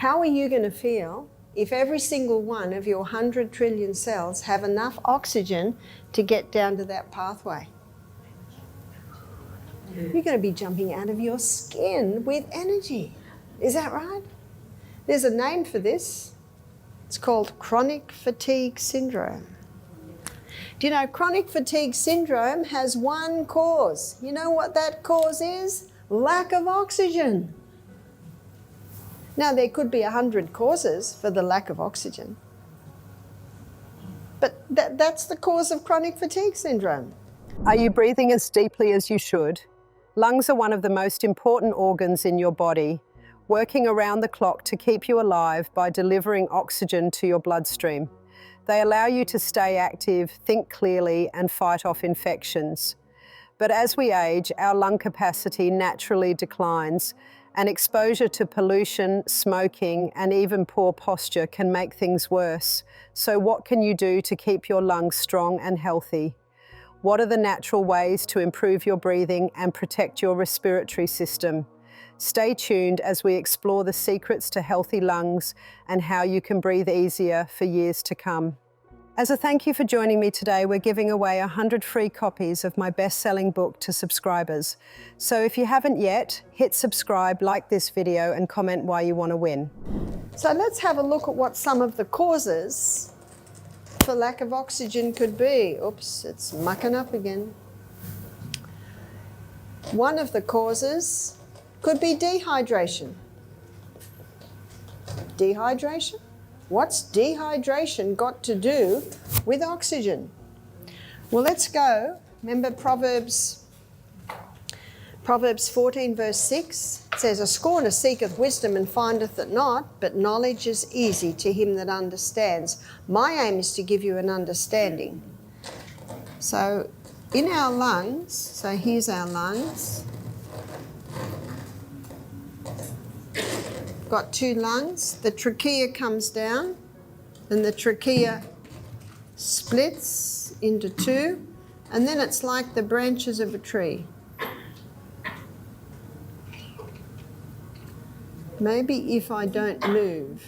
How are you going to feel if every single one of your 100 trillion cells have enough oxygen to get down to that pathway? You're going to be jumping out of your skin with energy. Is that right? There's a name for this. It's called chronic fatigue syndrome. Do you know chronic fatigue syndrome has one cause? You know what that cause is? Lack of oxygen. Now, there could be 100 causes for the lack of oxygen. But that's the cause of chronic fatigue syndrome. Are you breathing as deeply as you should? Lungs are one of the most important organs in your body, working around the clock to keep you alive by delivering oxygen to your bloodstream. They allow you to stay active, think clearly, and fight off infections. But as we age, our lung capacity naturally declines, and exposure to pollution, smoking, and even poor posture can make things worse. So what can you do to keep your lungs strong and healthy? What are the natural ways to improve your breathing and protect your respiratory system? Stay tuned as we explore the secrets to healthy lungs and how you can breathe easier for years to come. As a thank you for joining me today, we're giving away 100 free copies of my best-selling book to subscribers. So if you haven't yet, hit subscribe, like this video, and comment why you want to win. So let's have a look at what some of the causes for lack of oxygen could be. Oops, it's mucking up again. One of the causes could be dehydration. Dehydration? What's dehydration got to do with oxygen? Well, let's go. Remember Proverbs 14 verse 6 says, "A scorner seeketh wisdom and findeth it not, but knowledge is easy to him that understands." My aim is to give you an understanding. So in our lungs, so here's our lungs. Got two lungs. The trachea comes down and the trachea splits into two, and then it's like the branches of a tree. Maybe if I don't move.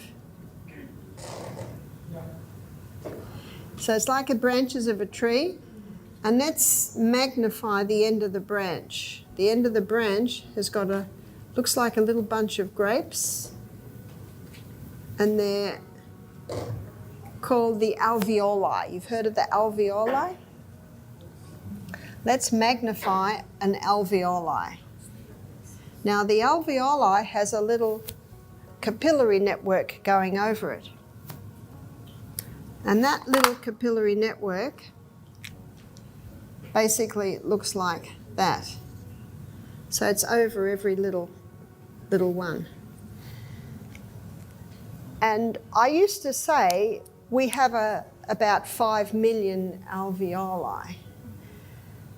So it's like the branches of a tree, and let's magnify the end of the branch. The end of the branch has got looks like a little bunch of grapes, and they're called the alveoli. You've heard of the alveoli? Let's magnify an alveoli. Now, the alveoli has a little capillary network going over it. And that little capillary network basically looks like that. So it's over every little one. And I used to say we have about 5 million alveoli.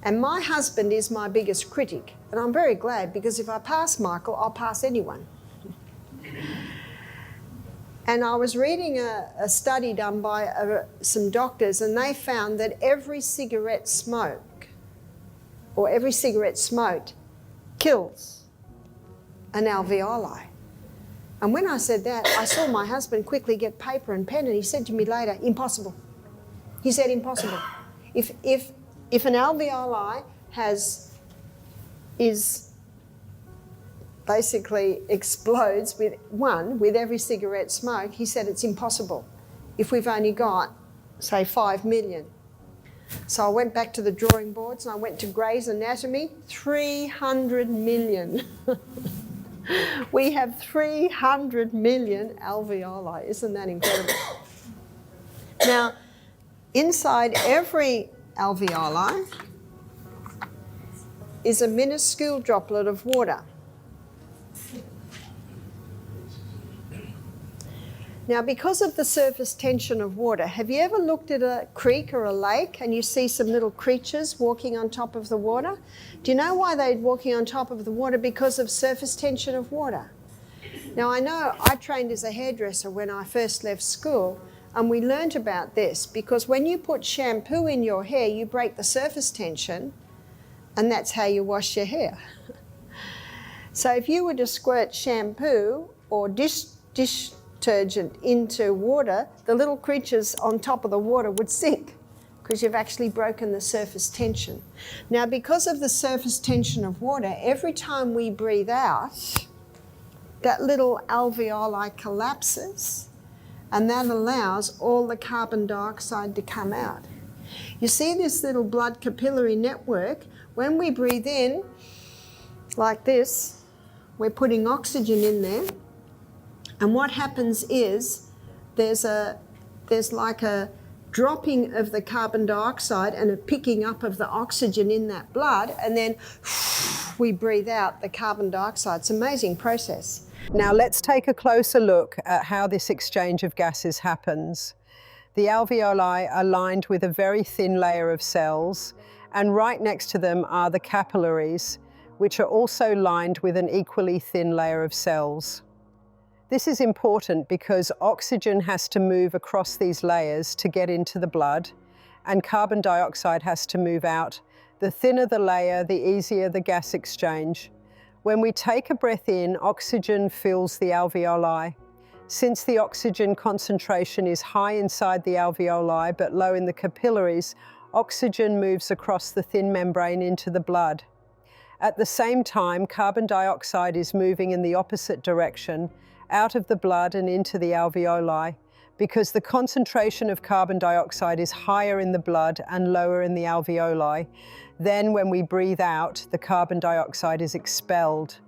And my husband is my biggest critic. And I'm very glad, because if I pass Michael, I'll pass anyone. And I was reading a study done by some doctors, and they found that every cigarette smoked kills an alveoli. And when I said that, I saw my husband quickly get paper and pen, and he said to me later, "Impossible." He said, "Impossible. If an alveoli basically explodes with every cigarette smoke," he said, "it's impossible if we've only got, say, 5 million. So I went back to the drawing boards and I went to Gray's Anatomy, 300 million. We have 300 million alveoli. Isn't that incredible? Now, inside every alveoli is a minuscule droplet of water. Now, because of the surface tension of water, have you ever looked at a creek or a lake and you see some little creatures walking on top of the water? Do you know why they're walking on top of the water? Because of surface tension of water. Now, I know I trained as a hairdresser when I first left school, and we learnt about this, because when you put shampoo in your hair, you break the surface tension, and that's how you wash your hair. So if you were to squirt shampoo or dish dish detergent into water, the little creatures on top of the water would sink because you've actually broken the surface tension. Now, because of the surface tension of water, every time we breathe out, that little alveoli collapses, and that allows all the carbon dioxide to come out. You see this little blood capillary network? When we breathe in, like this, we're putting oxygen in there, and what happens is there's like a dropping of the carbon dioxide and a picking up of the oxygen in that blood, and then we breathe out the carbon dioxide. It's an amazing process. Now let's take a closer look at how this exchange of gases happens. The alveoli are lined with a very thin layer of cells, and right next to them are the capillaries, which are also lined with an equally thin layer of cells. This is important because oxygen has to move across these layers to get into the blood, and carbon dioxide has to move out. The thinner the layer, the easier the gas exchange. When we take a breath in, oxygen fills the alveoli. Since the oxygen concentration is high inside the alveoli but low in the capillaries, oxygen moves across the thin membrane into the blood. At the same time, carbon dioxide is moving in the opposite direction, out of the blood and into the alveoli, because the concentration of carbon dioxide is higher in the blood and lower in the alveoli. Then when we breathe out, the carbon dioxide is expelled.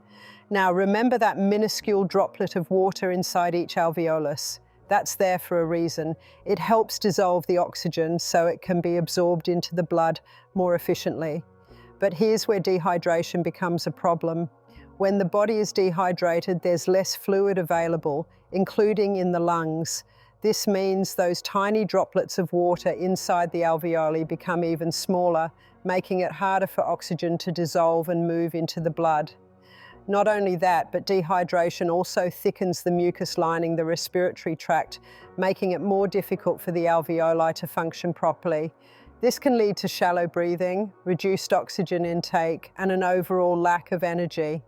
Now remember that minuscule droplet of water inside each alveolus. That's there for a reason. It helps dissolve the oxygen so it can be absorbed into the blood more efficiently. But here's where dehydration becomes a problem. When the body is dehydrated, there's less fluid available, including in the lungs. This means those tiny droplets of water inside the alveoli become even smaller, making it harder for oxygen to dissolve and move into the blood. Not only that, but dehydration also thickens the mucus lining the respiratory tract, making it more difficult for the alveoli to function properly. This can lead to shallow breathing, reduced oxygen intake, and an overall lack of energy.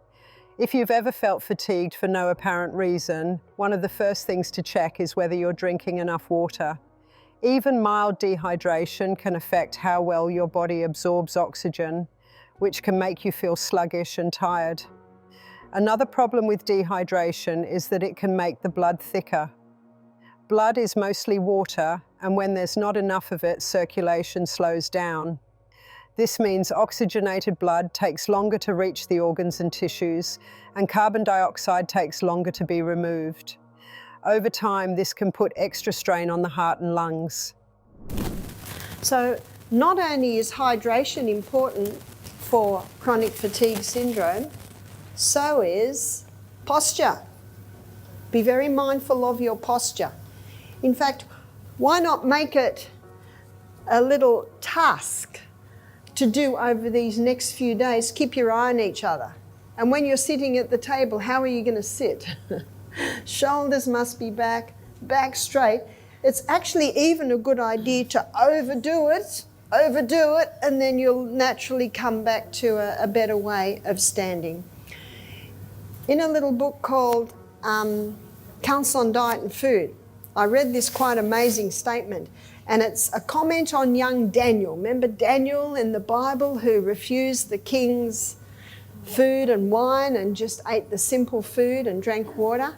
If you've ever felt fatigued for no apparent reason, one of the first things to check is whether you're drinking enough water. Even mild dehydration can affect how well your body absorbs oxygen, which can make you feel sluggish and tired. Another problem with dehydration is that it can make the blood thicker. Blood is mostly water, and when there's not enough of it, circulation slows down. This means oxygenated blood takes longer to reach the organs and tissues, and carbon dioxide takes longer to be removed. Over time, this can put extra strain on the heart and lungs. So not only is hydration important for chronic fatigue syndrome, so is posture. Be very mindful of your posture. In fact, why not make it a little task to do over these next few days? Keep your eye on each other. And when you're sitting at the table, how are you going to sit? Shoulders must be back, back straight. It's actually even a good idea to overdo it, and then you'll naturally come back to a better way of standing. In a little book called Counsel on Diet and Food, I read this quite amazing statement, and it's a comment on young Daniel. Remember Daniel in the Bible who refused the king's food and wine and just ate the simple food and drank water?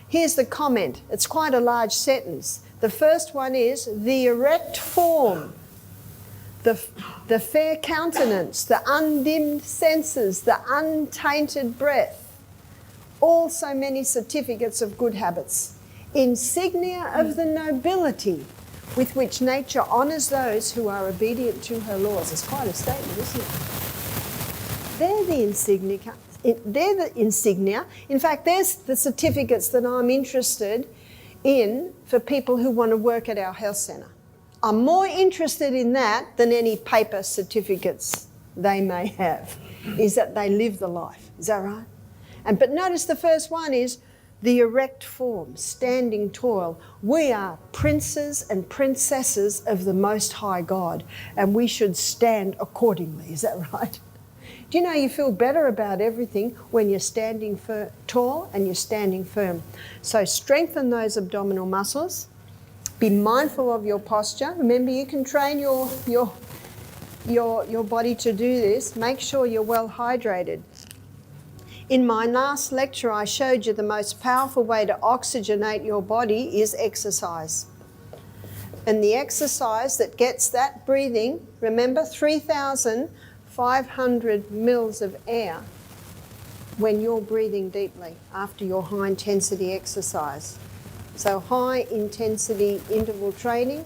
Here's the comment. It's quite a large sentence. The first one is, the erect form, the fair countenance, the undimmed senses, the untainted breath, all so many certificates of good habits, insignia of the nobility with which nature honours those who are obedient to her laws. It's quite a statement, isn't it? They're the insignia. In fact, there's the certificates that I'm interested in for people who want to work at our health centre. I'm more interested in that than any paper certificates they may have, is that they live the life. Is that right? But notice the first one is the erect form, standing tall. We are princes and princesses of the Most High God, and we should stand accordingly. Is that right? Do you know you feel better about everything when you're standing tall and you're standing firm? So strengthen those abdominal muscles. Be mindful of your posture. Remember, you can train your body to do this. Make sure you're well hydrated. In my last lecture, I showed you the most powerful way to oxygenate your body is exercise. And the exercise that gets that breathing, remember 3,500 mils of air when you're breathing deeply after your high intensity exercise. So high intensity interval training,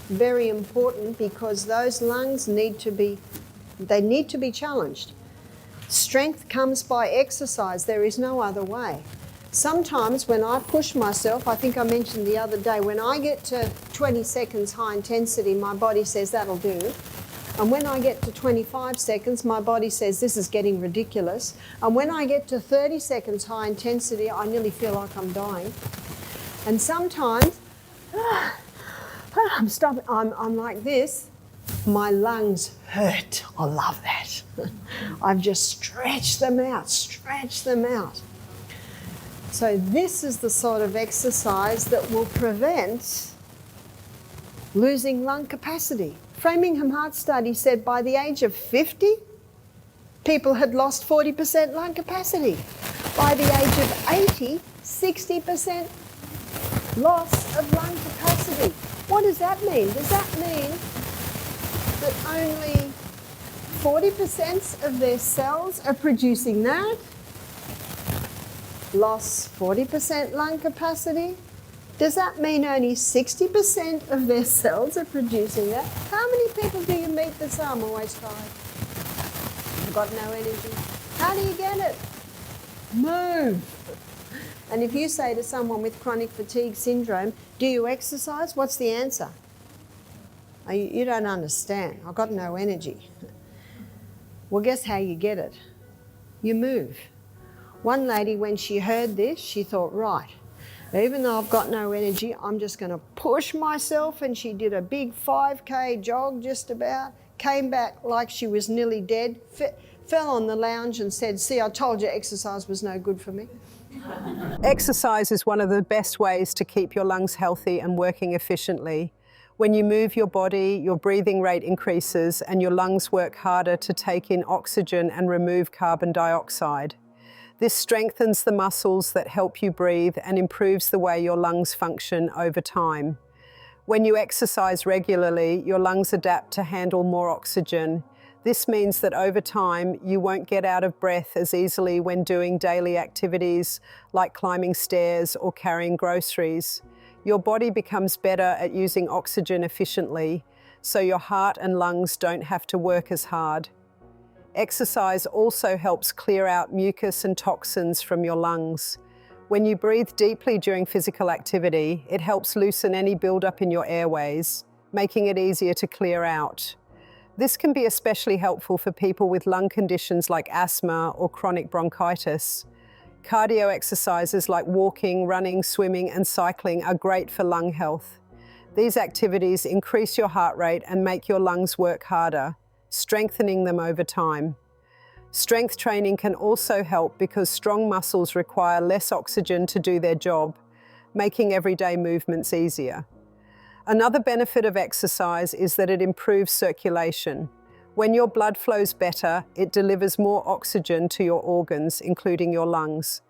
very important because those lungs need to be challenged. Strength comes by exercise. There is no other way. Sometimes when I push myself, I think I mentioned the other day, when I get to 20 seconds high intensity, my body says that'll do. And when I get to 25 seconds, my body says this is getting ridiculous. And when I get to 30 seconds high intensity, I nearly feel like I'm dying. And sometimes, I'm like this. My lungs hurt. I love that. I've just stretched them out. So this is the sort of exercise that will prevent losing lung capacity. Framingham Heart Study said by the age of 50, people had lost 40% lung capacity. By the age of 80, 60% loss of lung capacity. What does that mean? Does that mean that only 40% of their cells are producing that? Lost 40% lung capacity? Does that mean only 60% of their cells are producing that? How many people do you meet that say, I'm always tired? I've got no energy. How do you get it? Move. And if you say to someone with chronic fatigue syndrome, do you exercise? What's the answer? You don't understand. I've got no energy. Well, guess how you get it? You move. One lady, when she heard this, she thought, right, even though I've got no energy, I'm just going to push myself. And she did a big 5K jog just about, came back like she was nearly dead, fell on the lounge and said, see, I told you exercise was no good for me. Exercise is one of the best ways to keep your lungs healthy and working efficiently. When you move your body, your breathing rate increases and your lungs work harder to take in oxygen and remove carbon dioxide. This strengthens the muscles that help you breathe and improves the way your lungs function over time. When you exercise regularly, your lungs adapt to handle more oxygen. This means that over time, you won't get out of breath as easily when doing daily activities like climbing stairs or carrying groceries. Your body becomes better at using oxygen efficiently, so your heart and lungs don't have to work as hard. Exercise also helps clear out mucus and toxins from your lungs. When you breathe deeply during physical activity, it helps loosen any buildup in your airways, making it easier to clear out. This can be especially helpful for people with lung conditions like asthma or chronic bronchitis. Cardio exercises like walking, running, swimming, and cycling are great for lung health. These activities increase your heart rate and make your lungs work harder, strengthening them over time. Strength training can also help because strong muscles require less oxygen to do their job, making everyday movements easier. Another benefit of exercise is that it improves circulation. When your blood flows better, it delivers more oxygen to your organs, including your lungs.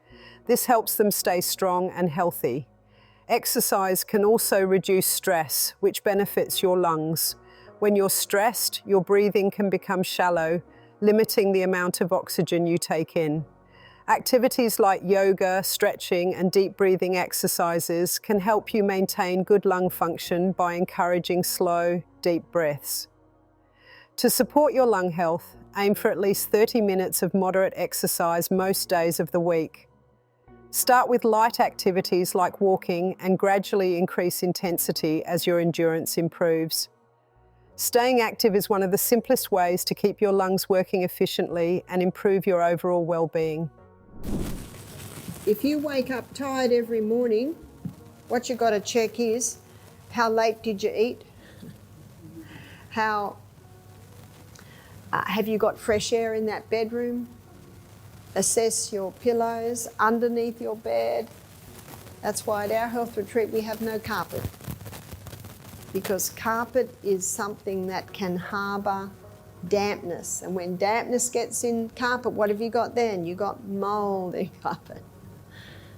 This helps them stay strong and healthy. Exercise can also reduce stress, which benefits your lungs. When you're stressed, your breathing can become shallow, limiting the amount of oxygen you take in. Activities like yoga, stretching, and deep breathing exercises can help you maintain good lung function by encouraging slow, deep breaths. To support your lung health, aim for at least 30 minutes of moderate exercise most days of the week. Start with light activities like walking and gradually increase intensity as your endurance improves. Staying active is one of the simplest ways to keep your lungs working efficiently and improve your overall well-being. If you wake up tired every morning, what you've got to check is, how late did you eat? How Have you got fresh air in that bedroom? Assess your pillows underneath your bed. That's why at our health retreat we have no carpet, because carpet is something that can harbour dampness, and when dampness gets in carpet, what have you got then? You got mould in carpet.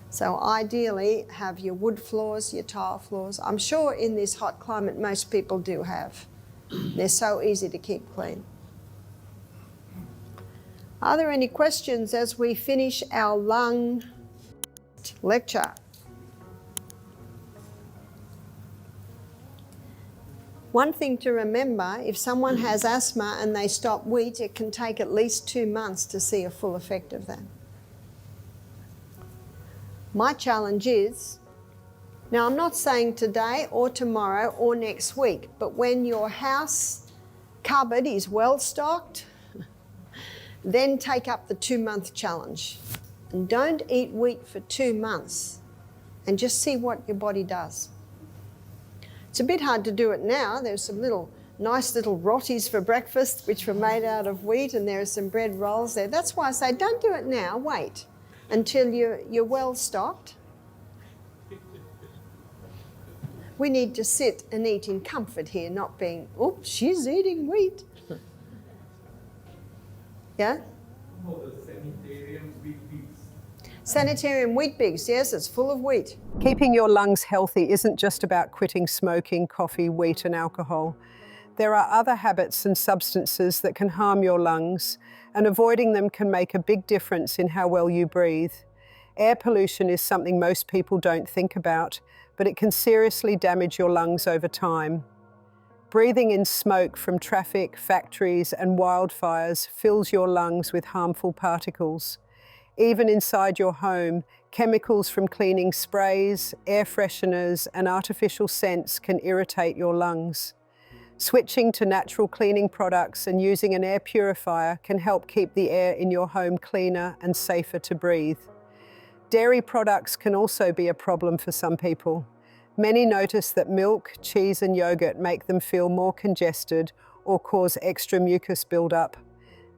So ideally have your wood floors, your tile floors. I'm sure in this hot climate most people do have. They're so easy to keep clean. Are there any questions as we finish our lung lecture? One thing to remember, if someone has asthma and they stop wheat, it can take at least 2 months to see a full effect of that. My challenge is, now I'm not saying today or tomorrow or next week, but when your house cupboard is well stocked, then take up the 2-month challenge. And don't eat wheat for 2 months and just see what your body does. It's a bit hard to do it now. There's some nice little rotis for breakfast which were made out of wheat, and there are some bread rolls there. That's why I say don't do it now, wait until you're well stocked. We need to sit and eat in comfort here, not being, oops, she's eating wheat. Yeah? Oh, the sanitarium wheat bix. Sanitarium wheat bix, yes, it's full of wheat. Keeping your lungs healthy isn't just about quitting smoking, coffee, wheat and alcohol. There are other habits and substances that can harm your lungs, and avoiding them can make a big difference in how well you breathe. Air pollution is something most people don't think about, but it can seriously damage your lungs over time. Breathing in smoke from traffic, factories and wildfires fills your lungs with harmful particles. Even inside your home, chemicals from cleaning sprays, air fresheners and artificial scents can irritate your lungs. Switching to natural cleaning products and using an air purifier can help keep the air in your home cleaner and safer to breathe. Dairy products can also be a problem for some people. Many notice that milk, cheese and yogurt make them feel more congested or cause extra mucus buildup.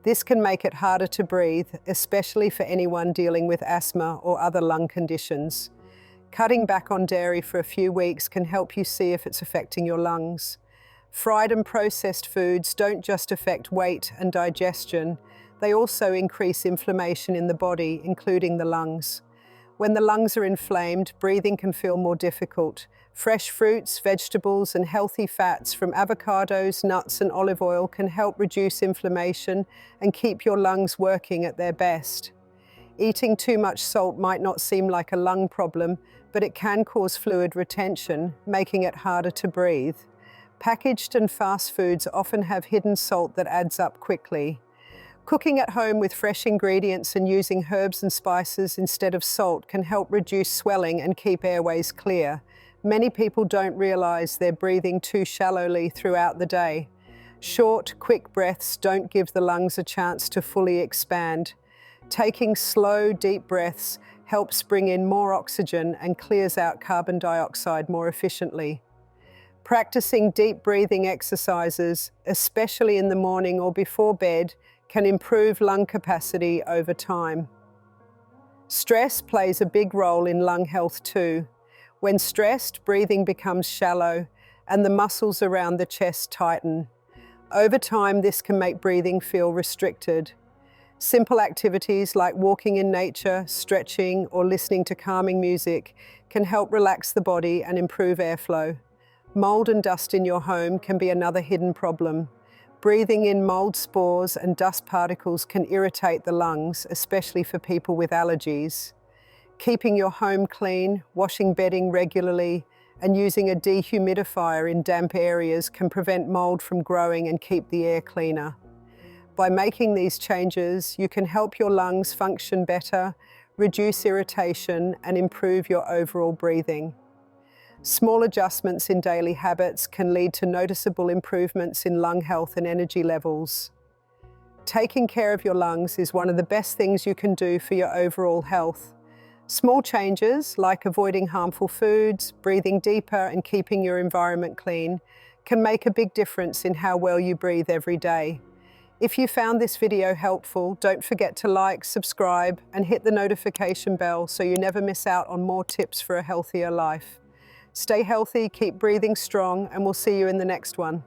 This can make it harder to breathe, especially for anyone dealing with asthma or other lung conditions. Cutting back on dairy for a few weeks can help you see if it's affecting your lungs. Fried and processed foods don't just affect weight and digestion, they also increase inflammation in the body, including the lungs. When the lungs are inflamed, breathing can feel more difficult. Fresh fruits, vegetables, and healthy fats from avocados, nuts, and olive oil can help reduce inflammation and keep your lungs working at their best. Eating too much salt might not seem like a lung problem, but it can cause fluid retention, making it harder to breathe. Packaged and fast foods often have hidden salt that adds up quickly. Cooking at home with fresh ingredients and using herbs and spices instead of salt can help reduce swelling and keep airways clear. Many people don't realize they're breathing too shallowly throughout the day. Short, quick breaths don't give the lungs a chance to fully expand. Taking slow, deep breaths helps bring in more oxygen and clears out carbon dioxide more efficiently. Practicing deep breathing exercises, especially in the morning or before bed, can improve lung capacity over time. Stress plays a big role in lung health too. When stressed, breathing becomes shallow and the muscles around the chest tighten. Over time, this can make breathing feel restricted. Simple activities like walking in nature, stretching, or listening to calming music can help relax the body and improve airflow. Mold and dust in your home can be another hidden problem. Breathing in mold spores and dust particles can irritate the lungs, especially for people with allergies. Keeping your home clean, washing bedding regularly, and using a dehumidifier in damp areas can prevent mold from growing and keep the air cleaner. By making these changes, you can help your lungs function better, reduce irritation, and improve your overall breathing. Small adjustments in daily habits can lead to noticeable improvements in lung health and energy levels. Taking care of your lungs is one of the best things you can do for your overall health. Small changes, like avoiding harmful foods, breathing deeper, and keeping your environment clean, can make a big difference in how well you breathe every day. If you found this video helpful, don't forget to like, subscribe, and hit the notification bell so you never miss out on more tips for a healthier life. Stay healthy, keep breathing strong, and we'll see you in the next one.